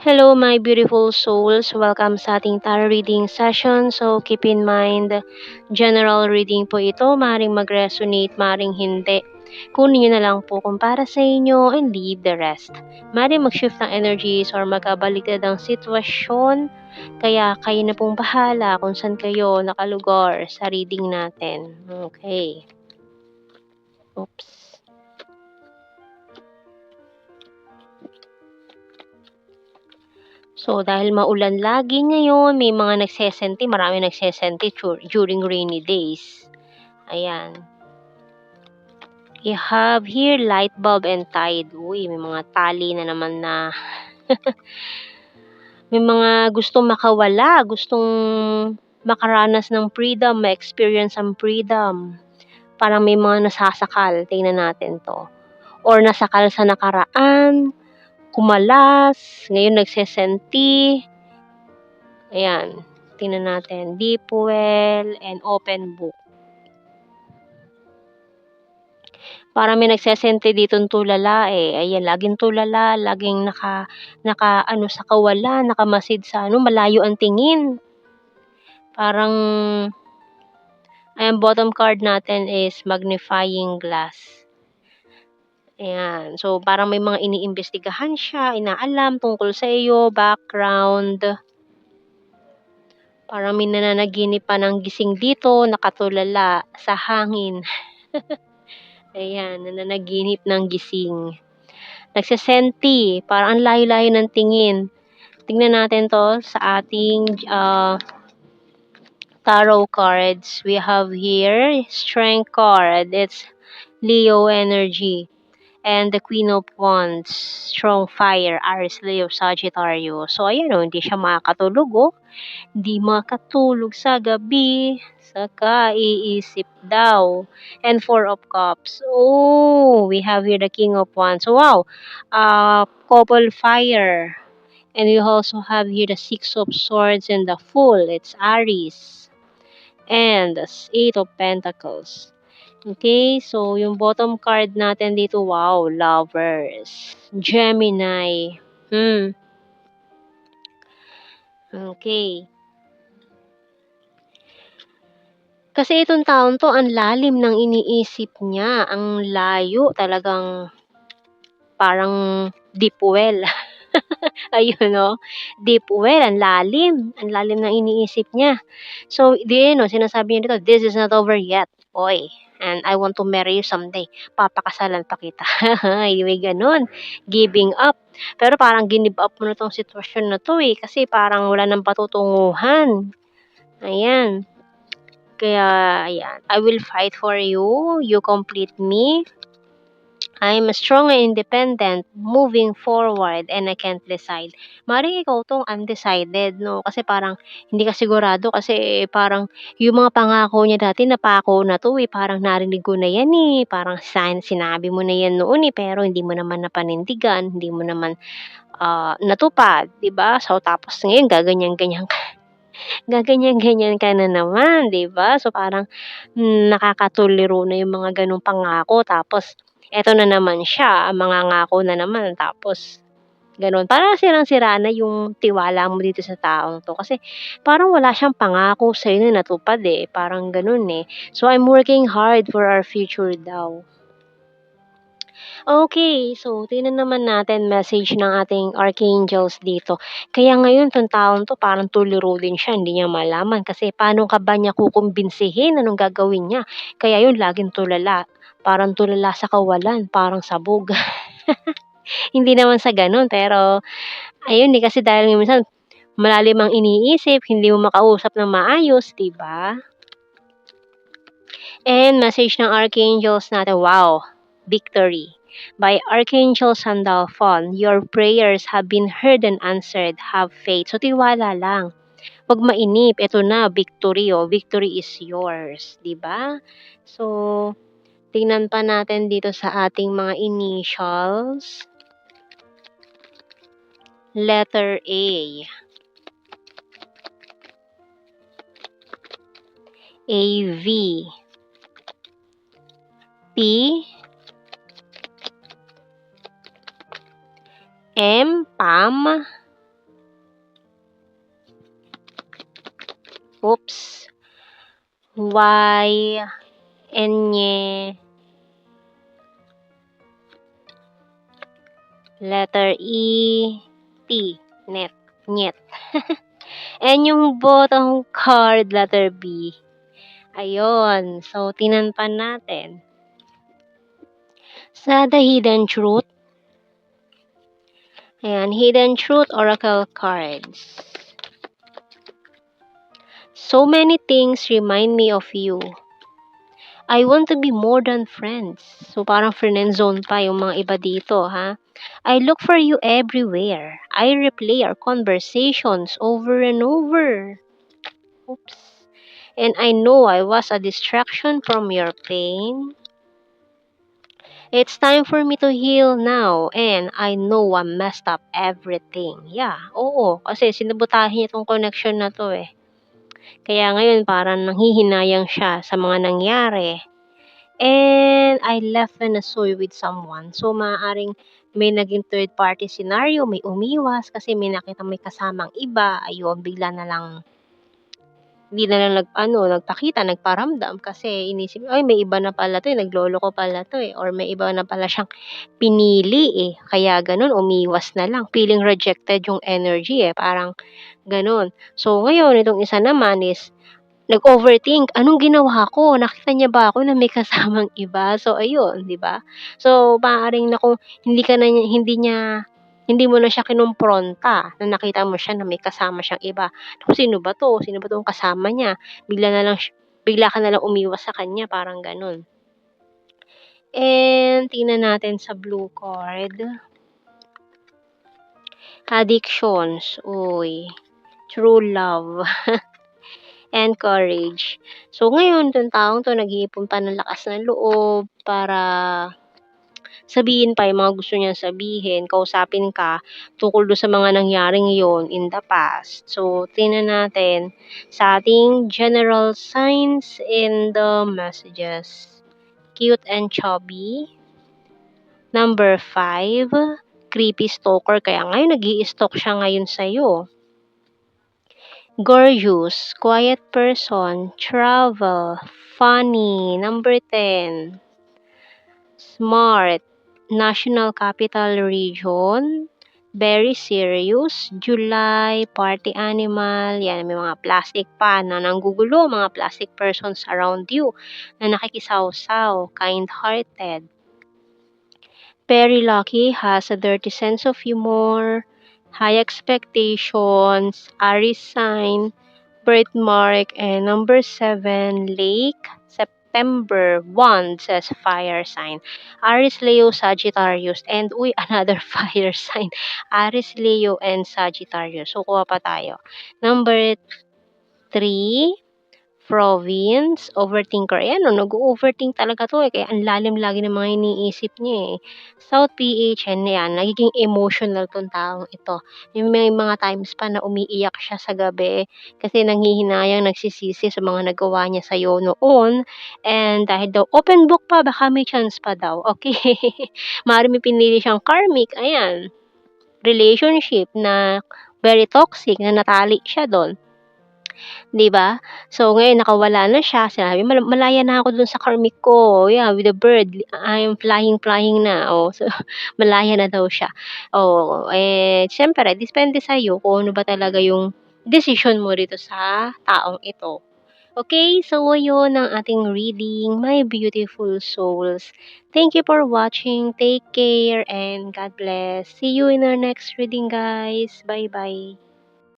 Hello, my beautiful souls. Welcome sa ating tarot reading session. So, keep in mind, general reading po ito. Maring mag-resonate, maring hindi. Kunin nyo na lang po kung para sa inyo and leave the rest. Maring mag-shift ng energies or magkabaliktad ang sitwasyon. Kaya kayo na pong bahala kung saan kayo nakalugor sa reading natin. Okay. Oops. So, dahil maulan lagi ngayon, may mga nagsesenti, marami nagsesenti during rainy days. Ayan. We have here light bulb and tide. Uy, may mga tali na naman na may mga gustong makawala, gustong makaranas ng freedom, ma-experience ang freedom. Parang may mga nasasakal. Tingnan natin to. Or nasakal sa nakaraan, kumalas, ngayon nagsesenti. Ayan. Tingnan natin. Deep well and open book. Parang may nagsesente ditong tulala eh. Ayan, laging tulala, laging naka sa kawalan, nakamasid sa malayo ang tingin. Parang, ayan, bottom card natin is magnifying glass. Ayan. So, parang may mga iniimbestigahan siya, inaalam tungkol sa iyo, background. Parang may nananaginip pa ng gising dito, nakatulala sa hangin. Ayan, nananaginip ng gising. Nagsesenti, parang ang layo-layo ng tingin. Tingnan natin to sa ating tarot cards. We have here, Strength card. It's Leo energy. And the Queen of Wands, Strong Fire, Aries, Leo, Sagittarius. So, ayan o, hindi siya makakatulog o. Di makatulog sa gabi, sa kaiisip daw. And Four of Cups. Oh, we have here the King of Wands. So, wow. Couple fire. And we also have here the Six of Swords and the Fool. It's Aries. And the Eight of Pentacles. Okay, so yung bottom card natin dito, wow, Lovers. Gemini. Okay. Kasi itong taon to, ang lalim ng iniisip niya. Ang layo, talagang parang deep well. Ayun, no? Deep well, ang lalim. Ang lalim ng iniisip niya. So, sinasabi niya dito, this is not over yet, boy. And I want to marry you someday. Papakasalan pa kita. May ganun. Giving up. Pero parang give up mo na tong sitwasyon na to eh. Kasi parang wala nang patutunguhan. Ayan. Kaya, ayan. I will fight for you. You complete me. I'm strong and independent, moving forward, and I can't decide. Maring ikaw tong undecided, no? Kasi parang hindi ka sigurado kasi parang yung mga pangako niya dati napako na to eh. Parang narinig ko na yan eh. Parang sinabi mo na yan noon eh. Pero hindi mo naman napanindigan, hindi mo naman natupad, di ba? So tapos ngayon gaganyan-ganyan ka. Gaganyan-ganyan ka na naman, di ba? So parang nakakatuliro na yung mga ganung pangako. Tapos eto na naman siya, mangangako na naman tapos gano'n. Parang sirang-sira na yung tiwala mo dito sa taong 'to kasi parang wala siyang pangako sa'yo na natupad, eh, parang gano'n, eh. So, I'm working hard for our future daw. Okay, so tingnan naman natin message ng ating archangels dito. Kaya ngayon 'tong taong 'to parang tuliro din siya, hindi niya malaman kasi paano ka ba niya kukumbinsihin, anong gagawin niya. Kaya yun laging tulala, parang tulala sa kawalan, parang sabog. Hindi naman sa gano'n, pero ayun, eh, kasi dahil minsan malalim ang iniisip, hindi mo makausap ng maayos, 'di ba? And message ng archangels natin, wow, victory. By Archangel Sandalphon, your prayers have been heard and answered. Have faith. So, tiwala lang. Huwag mainip. Ito na, victory. Oh. Victory is yours. 'Di ba? So, tingnan pa natin dito sa ating mga initials. Letter A. AV. P. M. Pam. Oops. Y, Enye, letter E, T, net, nyet. And yung bottom card, letter B. Ayun. So, tinanpan natin. Sa The Hidden Truth. Ayan, Hidden Truth Oracle Cards. So many things remind me of you. I want to be more than friends. So, parang friend zone pa yung mga iba dito, ha? I look for you everywhere. I replay our conversations over and over. Oops. And I know I was a distraction from your pain. It's time for me to heal now, and I know I messed up everything. Yeah, oo. Kasi sinabotahe niya tong connection na to eh. Kaya ngayon parang nanghihinayang siya sa mga nangyari. And I left Venezuela with someone. So, maaaring may naging third party scenario, may umiwas kasi may nakita may kasamang iba. Ayun, bigla na lang hindi na lang nagpakita, nagparamdam kasi inisip, ay may iba na pala 'to, nagloloko pala 'to, or may iba na pala siyang pinili, kaya gano'n umiwas na lang. Feeling rejected yung energy, parang gano'n. So, ngayon itong isa naman is nag-overthink, anong ginawa ko? Nakita niya ba ako na may kasamang iba? So, ayun, 'di ba? So, maaaring na kung hindi mo na siya kinompronta na nakita mo siya na may kasama siyang iba. Naku, sino ba 'to? Sino ba 'tong kasama niya? Bigla ka na lang umiwas sa kanya, parang gano'n. And tingnan natin sa blue card. Addictions, uy, true love. And courage. So, ngayon, itong taong 'to nag-iipon pa ng lakas ng loob para sabihin pa yung mga gusto niyang sabihin, kausapin ka tungkol do'n sa mga nangyaring yon in the past. So, tingnan natin sa ating general signs in the messages. Cute and chubby. Number 5, creepy stalker. Kaya ngayon nag-i-stalk siya ngayon sa'yo. Gorgeous, quiet person, travel, funny. Number 10, smart, national capital region, very serious, July, party animal, yan, may mga plastic pa na nanggugulo, mga plastic persons around you na nakikisawsaw, kind-hearted. Very lucky, has a dirty sense of humor, high expectations, Aries sign, birthmark, and number 7, lake, September 1, says fire sign. Aries, Leo, Sagittarius, and another fire sign. Aries, Leo, and Sagittarius. So, kuha pa tayo. Number 3, province, overthinker. Ayan, nag-o-overthink talaga to kaya ang lalim lagi ng mga iniisip niya South PH, and yan, nagiging emotional tong taong ito. May mga times pa na umiiyak siya sa gabi kasi nanghihinayang, nagsisisi sa mga nagawa niya sa'yo noon. And dahil daw open book pa, baka may chance pa daw. Okay. Maaaring may pinili siyang karmic, ayan, relationship na very toxic na natali siya doon. 'Di ba? So, ngayon nakawala na siya, sinabi, "Malaya na ako dun sa karmic ko, yeah, with the bird, I am flying na." Oh, so malaya na daw siya. Oh, siyempre depende sa'yo kung ano ba talaga yung desisyon mo dito sa taong ito. Okay, so yun ang ating reading, my beautiful souls. Thank you for watching. Take care and God bless. See you in our next reading, guys. Bye-bye.